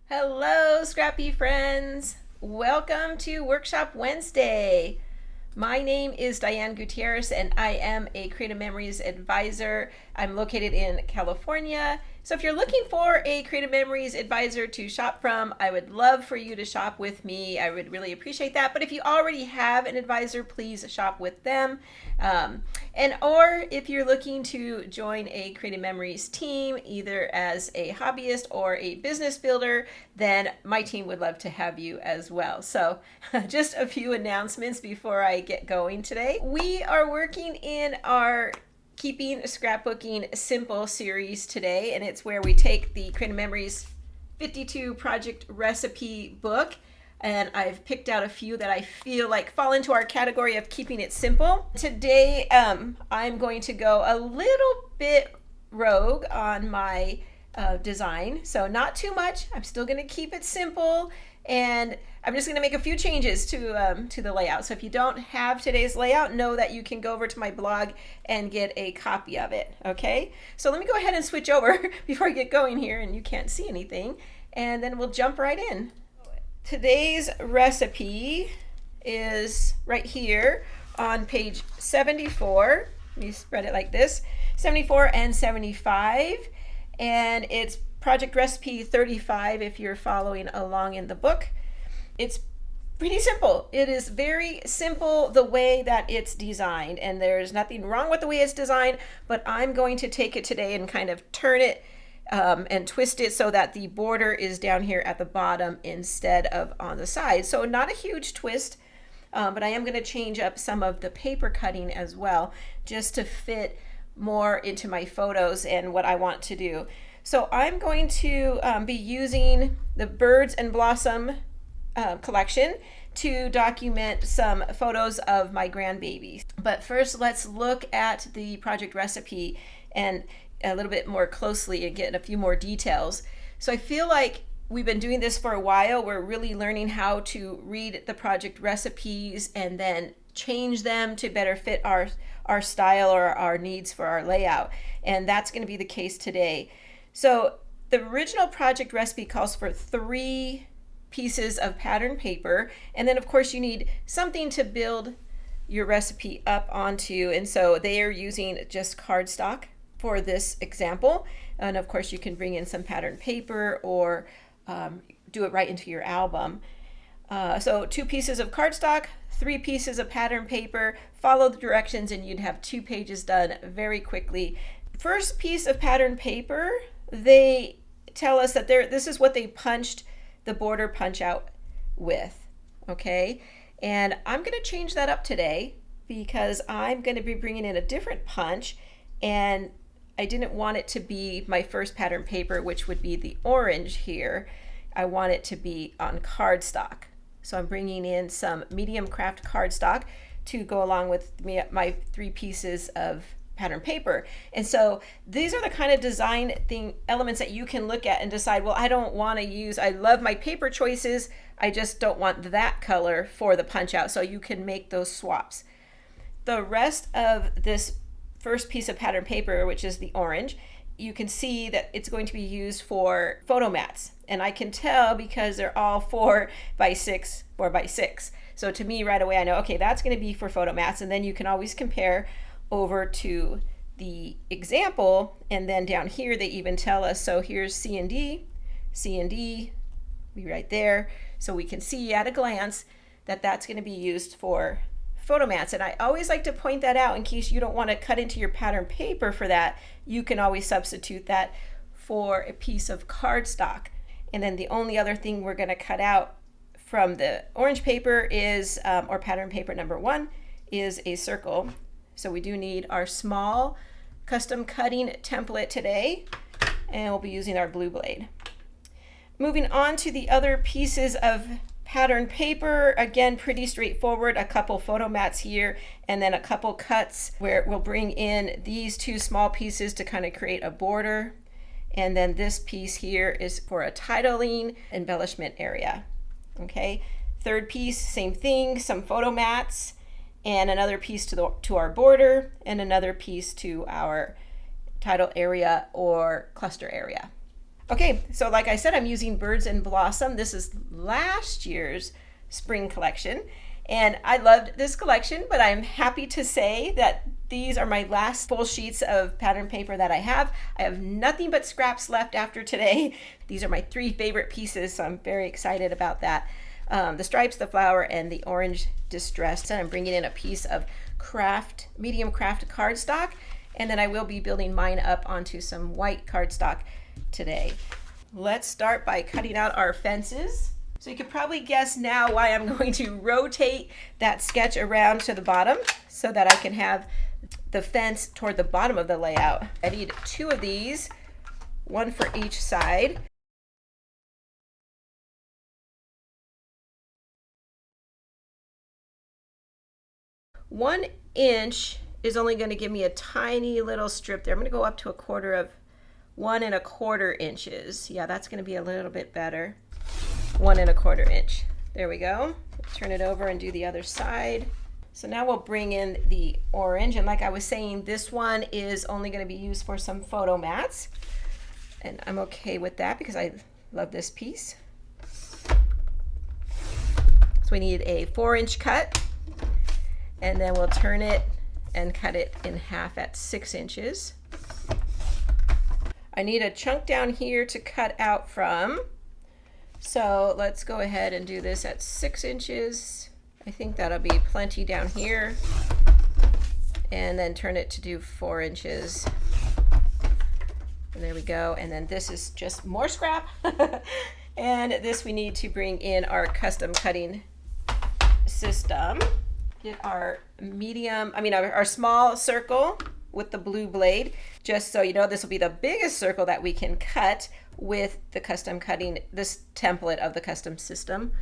Hello, scrappy friends. Welcome to Workshop Wednesday. My name is Diane Gutierrez and I am a Creative Memories advisor. I'm located in California. So if you're looking for a Creative Memories advisor to shop from, I would love for you to shop with me. I would really appreciate that. But if you already have an advisor, please shop with them. Or if you're looking to join a Creative Memories team, either as a hobbyist or a business builder, then my team would love to have you as well. So just a few announcements before I get going today. We are working in our Keeping Scrapbooking Simple series today, and it's where we take the Creative Memories 52 project recipe book, and I've picked out a few that I feel like fall into our category of keeping it simple. Today, I'm going to go a little bit rogue on my design, so not too much. I'm still going to keep it simple, and I'm just going to make a few changes to the layout. So if you don't have today's layout, know that you can go over to my blog and get a copy of it. Okay, so let me go ahead and switch over before I get going here and you can't see anything, and then we'll jump right in. Today's recipe is right here on page 74. Let me spread it like this, 74 and 75, and it's project recipe 35 if you're following along in the book. It's pretty simple. It is very simple the way that it's designed, and there's nothing wrong with the way it's designed, but I'm going to take it today and kind of turn it and twist it so that the border is down here at the bottom instead of on the side. So not a huge twist, but I am going to change up some of the paper cutting as well, just to fit more into my photos and what I want to do. So I'm going to be using the Birds and Blossom collection to document some photos of my grandbabies. But first, let's look at the project recipe and a little bit more closely and get a few more details. So I feel like we've been doing this for a while. We're really learning how to read the project recipes and then change them to better fit our style or our needs for our layout. And that's going to be the case today. So the original project recipe calls for 3 pieces of pattern paper, and then of course you need something to build your recipe up onto, and so they are using just cardstock for this example, and of course you can bring in some pattern paper or do it right into your album. So 2 pieces of cardstock, 3 pieces of pattern paper, follow the directions and you'd have 2 pages done very quickly. First piece of pattern paper, they tell us that this is what they punched the border punch out with, okay? And I'm going to change that up today because I'm going to be bringing in a different punch, and I didn't want it to be my first pattern paper, which would be the orange here. I want it to be on cardstock. So I'm bringing in some medium craft cardstock to go along with my 3 pieces of pattern paper. And so these are the kind of design elements that you can look at and decide, well, I don't want to use, I love my paper choices, I just don't want that color for the punch out. So you can make those swaps. The rest of this first piece of pattern paper, which is the orange, you can see that it's going to be used for photo mats. And I can tell because they're all 4 by 6, 4 by 6. So to me right away, I know, okay, that's going to be for photo mats. And then you can always compare over to the example, and then down here they even tell us, so here's C and D be right there, so we can see at a glance that that's going to be used for photo mats. And I always like to point that out in case you don't want to cut into your pattern paper for that. You can always substitute that for a piece of cardstock. And then the only other thing we're going to cut out from the orange paper is, or pattern paper number 1, is a circle. So we do need our small custom cutting template today, and we'll be using our blue blade. Moving on to the other pieces of pattern paper, again, pretty straightforward. A couple photo mats here, and then a couple cuts where we'll bring in these 2 small pieces to kind of create a border. And then this piece here is for a titling embellishment area. Okay, third piece, same thing, some photo mats, and another piece to our border, and another piece to our title area or cluster area. Okay, so like I said, I'm using Birds in Blossom. This is last year's spring collection, and I loved this collection, but I'm happy to say that these are my last full sheets of pattern paper that I have. I have nothing but scraps left after today. These are my 3 favorite pieces, so I'm very excited about that. The stripes, the flower, and the orange distressed. And I'm bringing in a piece of medium craft cardstock, and then I will be building mine up onto some white cardstock today. Let's start by cutting out our fences. So you could probably guess now why I'm going to rotate that sketch around to the bottom so that I can have the fence toward the bottom of the layout. I need 2 of these, 1 for each side. One inch is only going to give me a tiny little strip there. I'm going to go up to 1 1/4 inches. Yeah, that's going to be a little bit better. 1 1/4 inch. There we go. Turn it over and do the other side. So now we'll bring in the orange, and like I was saying, this one is only going to be used for some photo mats, and I'm okay with that because I love this piece. So we need a 4-inch cut, and then we'll turn it and cut it in half at 6 inches. I need a chunk down here to cut out from, so let's go ahead and do this at 6 inches. I think that'll be plenty down here, and then turn it to do 4 inches. And there we go. And then this is just more scrap. And this we need to bring in our custom cutting system. Get our our small circle with the blue blade. Just so you know, this will be the biggest circle that we can cut with the custom cutting, this template of the custom system.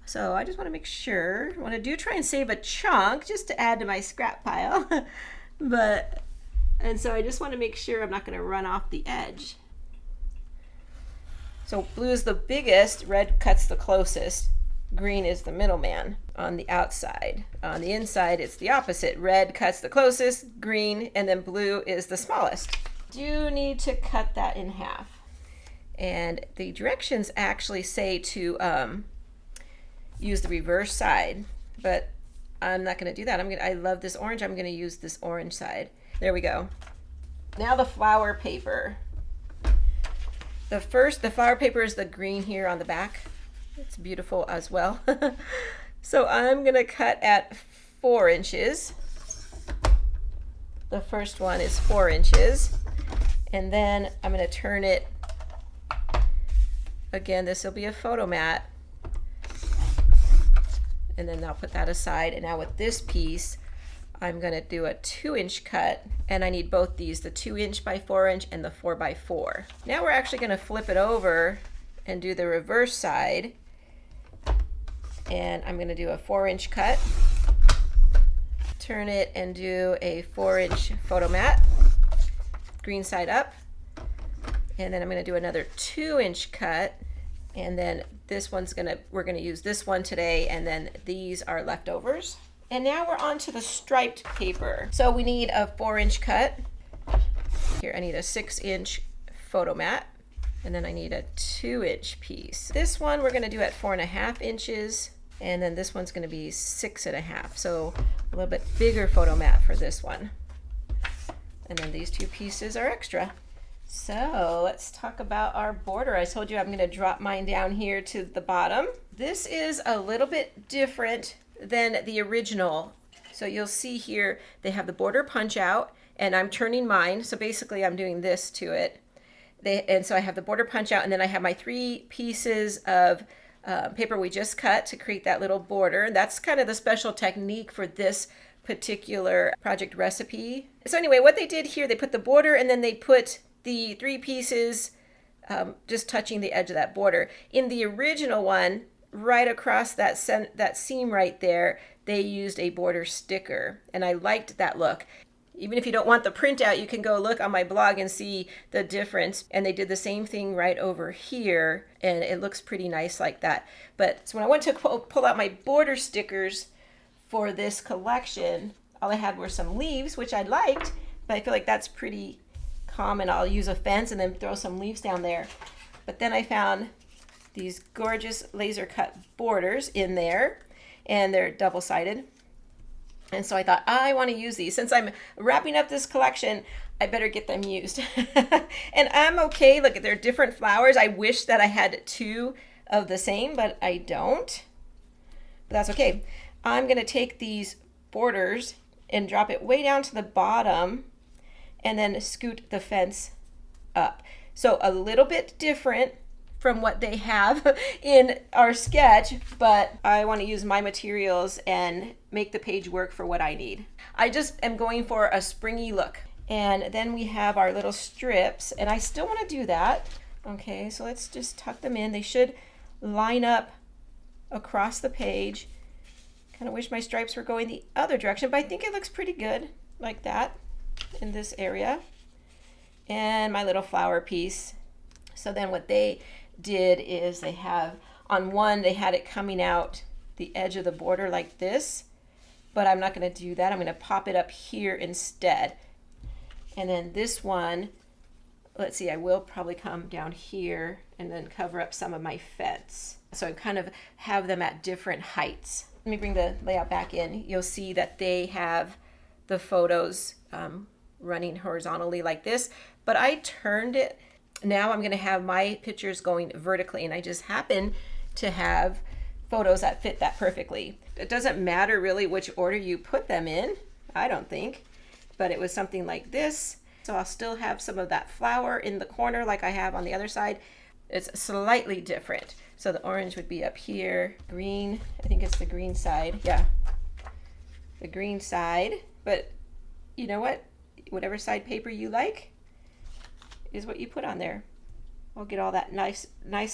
So I just want to make sure, I want to try and save a chunk just to add to my scrap pile. And so I just want to make sure I'm not going to run off the edge. So blue is the biggest, red cuts the closest, green is the middleman on the outside. On the inside, it's the opposite. Red cuts the closest, green, and then blue is the smallest. Do need to cut that in half. And the directions actually say to use the reverse side, but I'm not going to do that. I love this orange. I'm going to use this orange side. There we go. Now the flower paper. The flower paper is the green here on the back. It's beautiful as well. So I'm going to cut at 4 inches. The first one is 4 inches. And then I'm going to turn it. Again, this will be a photo mat. And then I'll put that aside. And now with this piece, I'm going to do a 2-inch cut, and I need both these, the 2-inch by 4-inch and the 4x4. Now we're actually going to flip it over and do the reverse side, and I'm going to do a 4-inch cut, turn it and do a 4-inch photo mat, green side up, and then I'm going to do another 2-inch cut. And then we're gonna use this one today, and then these are leftovers. And now we're on to the striped paper. So we need a 4-inch cut. Here I need a 6-inch photo mat, and then I need a 2-inch piece. This one we're gonna do at 4.5 inches, and then this one's gonna be 6.5. So a little bit bigger photo mat for this one. And then these 2 pieces are extra. So let's talk about our border. I told you I'm going to drop mine down here to the bottom. This is a little bit different than the original. So you'll see here they have the border punch out, and I'm turning mine. So basically I'm doing this to it. And so I have the border punch out, and then I have my 3 pieces of paper we just cut to create that little border. And that's kind of the special technique for this particular project recipe. So anyway, what they did here, they put the border, and then they put the 3 pieces just touching the edge of that border. In the original one, right across that seam right there, they used a border sticker, and I liked that look. Even if you don't want the printout, you can go look on my blog and see the difference. And they did the same thing right over here, and it looks pretty nice like that. But so when I went to pull out my border stickers for this collection, all I had were some leaves, which I liked, but I feel like that's pretty common. I'll use a fence and then throw some leaves down there. But then I found these gorgeous laser cut borders in there, and they're double-sided. And so I thought, I want to use these. Since I'm wrapping up this collection, I better get them used. And I'm okay. Look, they're different flowers. I wish that I had two of the same, but I don't. But that's okay. I'm going to take these borders and drop it way down to the bottom and then scoot the fence up. So a little bit different from what they have in our sketch, but I want to use my materials and make the page work for what I need. I just am going for a springy look. And then we have our little strips, and I still want to do that. Okay, so let's just tuck them in. They should line up across the page. Kind of wish my stripes were going the other direction, but I think it looks pretty good like that in this area. And my little flower piece. So then what they did is they have, on one, they had it coming out the edge of the border like this, but I'm not going to do that. I'm going to pop it up here instead. And then this one, let's see, I will probably come down here and then cover up some of my fence. So I kind of have them at different heights. Let me bring the layout back in. You'll see that they have the photos running horizontally like this, but I turned it. Now I'm going to have my pictures going vertically, and I just happen to have photos that fit that perfectly. It doesn't matter really which order you put them in, I don't think, but it was something like this. So I'll still have some of that flower in the corner like I have on the other side. It's slightly different. So the orange would be up here, green, I think it's the green side, yeah, the green side, but you know what? Whatever side paper you like is what you put on there. I'll get all that nice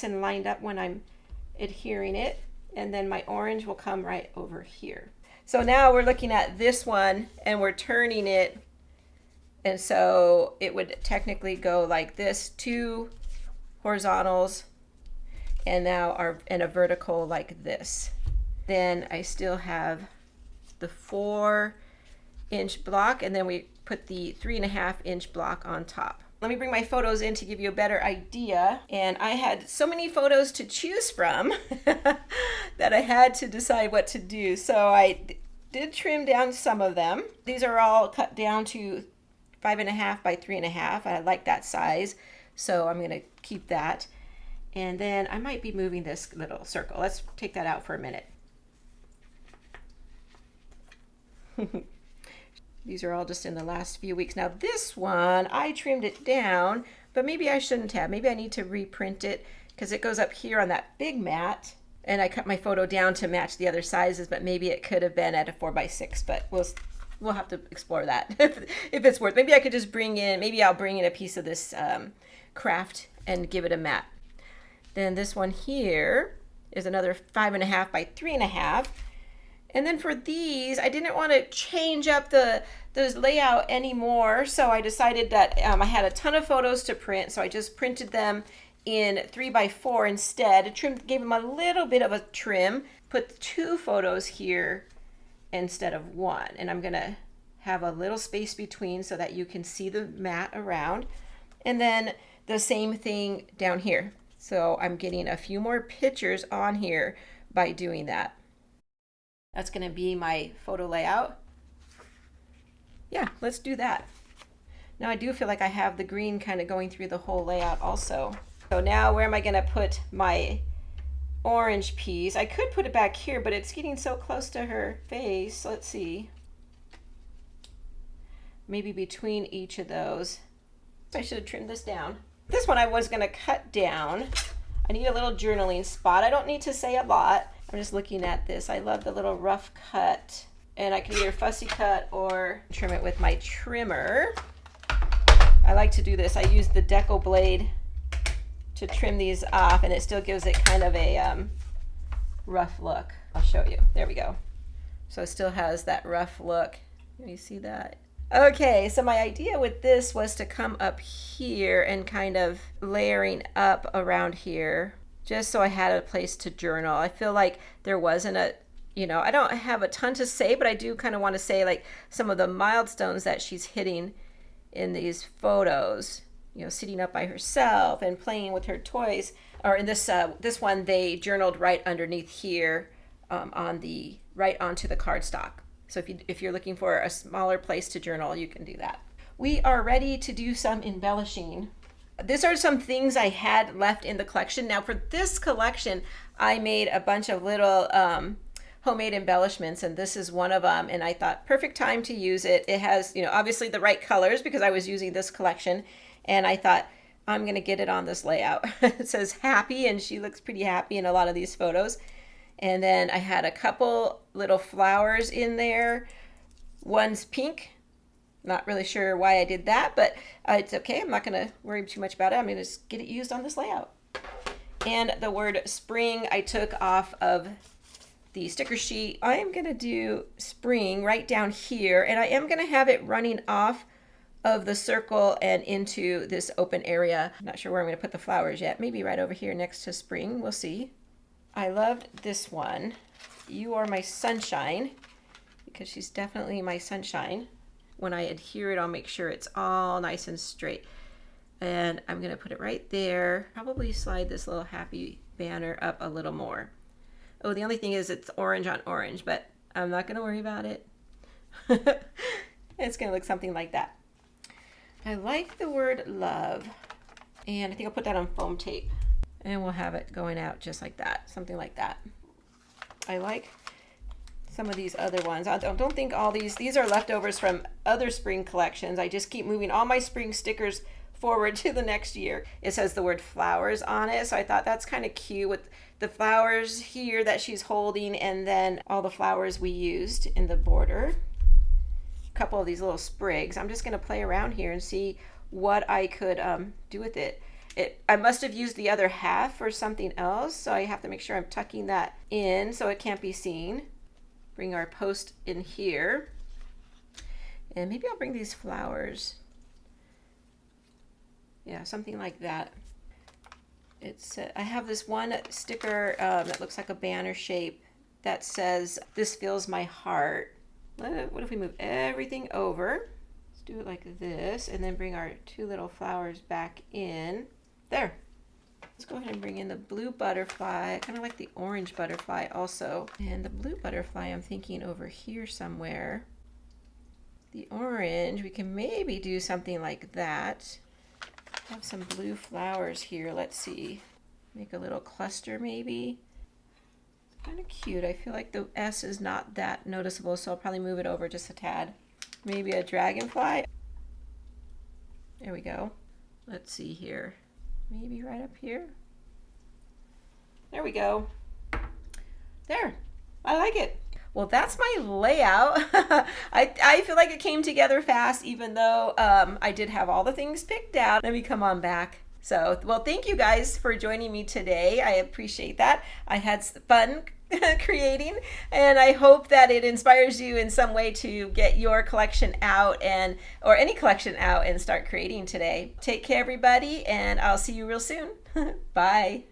and lined up when I'm adhering it, and then my orange will come right over here. So now we're looking at this one and we're turning it, and so it would technically go like this, two horizontals, and now are in a vertical like this. Then I still have the 4-inch block, and then we put the 3.5-inch block on top. Let me bring my photos in to give you a better idea. And I had so many photos to choose from that I had to decide what to do. So I did trim down some of them. These are all cut down to 5.5 by 3.5. I like that size, so I'm gonna keep that. And then I might be moving this little circle. Let's take that out for a minute. These are all just in the last few weeks. Now this one, I trimmed it down, but maybe I shouldn't have. Maybe I need to reprint it because it goes up here on that big mat, and I cut my photo down to match the other sizes, but maybe it could have been at a 4x6, but we'll have to explore that if it's worth. Maybe I could just bring in, maybe I'll bring in a piece of this craft and give it a mat. Then this one here is another 5.5 by 3.5. And then for these, I didn't want to change up the layout anymore, so I decided that I had a ton of photos to print, so I just printed them in 3x4 instead. Gave them a little bit of a trim, put 2 photos here instead of 1, and I'm gonna have a little space between so that you can see the mat around, and then the same thing down here. So I'm getting a few more pictures on here by doing that. That's going to be my photo layout. Yeah, let's do that. Now I do feel like I have the green kind of going through the whole layout also. So now where am I going to put my orange piece? I could put it back here, but it's getting so close to her face. Let's see. Maybe between each of those. I should have trimmed this down. This one I was going to cut down. I need a little journaling spot. I don't need to say a lot. I'm just looking at this. I love the little rough cut, and I can either fussy cut or trim it with my trimmer. I like to do this. I use the deco blade to trim these off, and it still gives it kind of a rough look. I'll show you. There we go. So it still has that rough look. Can you see that? Okay, so my idea with this was to come up here and kind of layering up around here, just so I had a place to journal. I feel like there wasn't a, I don't have a ton to say, but I do kind of want to say like some of the milestones that she's hitting in these photos. you know, sitting up by herself and playing with her toys. Or in this one, they journaled right underneath here on the right onto the cardstock. So if you're looking for a smaller place to journal, you can do that. We are ready to do some embellishing. These are some things I had left in the collection. Now for this collection, I made a bunch of little homemade embellishments, and this is one of them, and I thought perfect time to use it. It has, you know, obviously the right colors because I was using this collection, and I thought I'm gonna get it on this layout. It says happy, and she looks pretty happy in a lot of these photos. And then I had a couple little flowers in there. One's pink. Not really sure why I did that, but it's okay. I'm not gonna worry too much about it. I'm gonna just get it used on this layout. And the word spring I took off of the sticker sheet. I am gonna do spring right down here, and I am gonna have it running off of the circle and into this open area. I'm not sure where I'm gonna put the flowers yet. Maybe right over here next to spring, we'll see. I loved this one. You are my sunshine, because she's definitely my sunshine. When I adhere it, I'll make sure it's all nice and straight. And I'm gonna put it right there. Probably slide this little happy banner up a little more. Oh, the only thing is it's orange on orange, but I'm not gonna worry about it. It's gonna look something like that. I like the word love, and I think I'll put that on foam tape, and we'll have it going out just like that, something like that. I like some of these other ones. I don't think all these are leftovers from other spring collections. I just keep moving all my spring stickers forward to the next year. It says the word flowers on it, so I thought that's kind of cute with the flowers here that she's holding, and then all the flowers we used in the border. A couple of these little sprigs. I'm just going to play around here and see what I could do with it. I must have used the other half for something else, so I have to make sure I'm tucking that in so it can't be seen. Bring our post in here, and maybe I'll bring these flowers. Yeah, something like that. It's I have this one sticker that looks like a banner shape that says, "This fills my heart." What if we move everything over? Let's do it like this, and then bring our two little flowers back in. There. Let's go ahead and bring in the blue butterfly. I kind of like the orange butterfly also. And the blue butterfly, I'm thinking over here somewhere. The orange, we can maybe do something like that. Have some blue flowers here. Let's see. Make a little cluster maybe. Kind of cute. I feel like the S is not that noticeable, so I'll probably move it over just a tad. Maybe a dragonfly. There we go. Let's see here. Maybe right up here. There we go. There. I like it. Well, that's my layout. I feel like it came together fast, even though I did have all the things picked out. Let me come on back. So, well, thank you guys for joining me today. I appreciate that. I had fun creating, and I hope that it inspires you in some way to get your collection out or any collection out and start creating today. Take care, everybody, and I'll see you real soon. Bye.